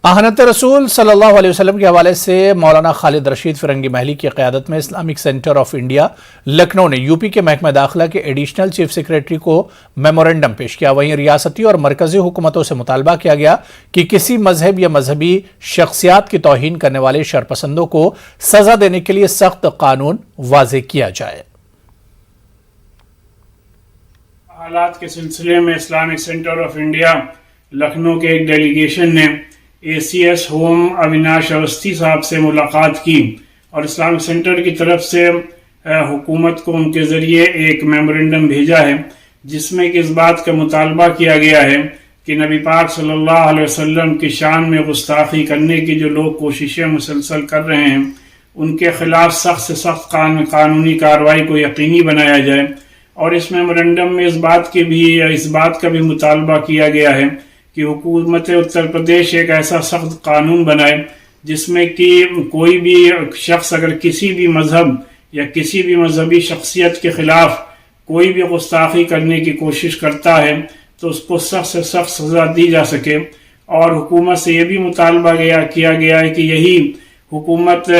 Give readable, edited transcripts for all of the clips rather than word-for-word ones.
آہنت رسول صلی اللہ علیہ وسلم کے حوالے سے مولانا خالد رشید فرنگی محلی کی قیادت میں Islamic centre of India Lucknow نے یو پی کے محکمہ داخلہ کے ایڈیشنل چیف سیکریٹری کو میمورنڈم پیش کیا۔ وہیں ریاستی اور مرکزی حکومتوں سے مطالبہ کیا گیا کہ کسی مذہب یا مذہبی شخصیات کی توہین کرنے والے شرپسندوں کو سزا دینے کے لیے سخت قانون واضح کیا جائے۔ حالات کے سلسلے میں Islamic centre of India Lucknow کے ایک ڈیلیگیشن نے ACS ہوم اویناش اوستھی صاحب سے ملاقات کی اور اسلامک سینٹر کی طرف سے حکومت کو ان کے ذریعے ایک میمورنڈم بھیجا ہے، جس میں کہ اس بات کا مطالبہ کیا گیا ہے کہ نبی پاک صلی اللہ علیہ وسلم کی شان میں گستاخی کرنے کی جو لوگ کوششیں مسلسل کر رہے ہیں ان کے خلاف سخت سے سخت قانونی کارروائی کو یقینی بنایا جائے۔ اور اس میمورنڈم میں اس بات کا بھی مطالبہ کیا گیا ہے کہ حکومت اتر پردیش ایک ایسا سخت قانون بنائے جس میں کہ کوئی بھی شخص اگر کسی بھی مذہب یا کسی بھی مذہبی شخصیت کے خلاف کوئی بھی گستاخی کرنے کی کوشش کرتا ہے تو اس کو سخت سے سخت سزا دی جا سکے۔ اور حکومت سے یہ بھی مطالبہ کیا گیا ہے کہ یہی حکومت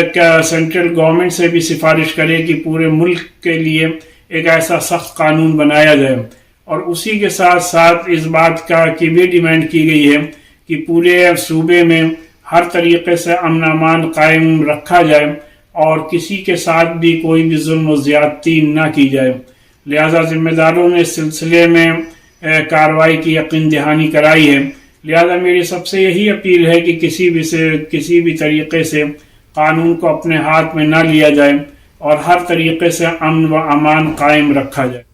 سینٹرل گورنمنٹ سے بھی سفارش کرے کہ پورے ملک کے لیے ایک ایسا سخت قانون بنایا جائے۔ اور اسی کے ساتھ ساتھ اس بات کی بھی ڈیمانڈ کی گئی ہے کہ پورے صوبے میں ہر طریقے سے امن امان قائم رکھا جائے اور کسی کے ساتھ بھی کوئی بھی ظلم و زیادتی نہ کی جائے۔ لہذا ذمہ داروں نے اس سلسلے میں کارروائی کی یقین دہانی کرائی ہے۔ لہذا میری سب سے یہی اپیل ہے کہ کسی بھی طریقے سے قانون کو اپنے ہاتھ میں نہ لیا جائے اور ہر طریقے سے امن و امان قائم رکھا جائے۔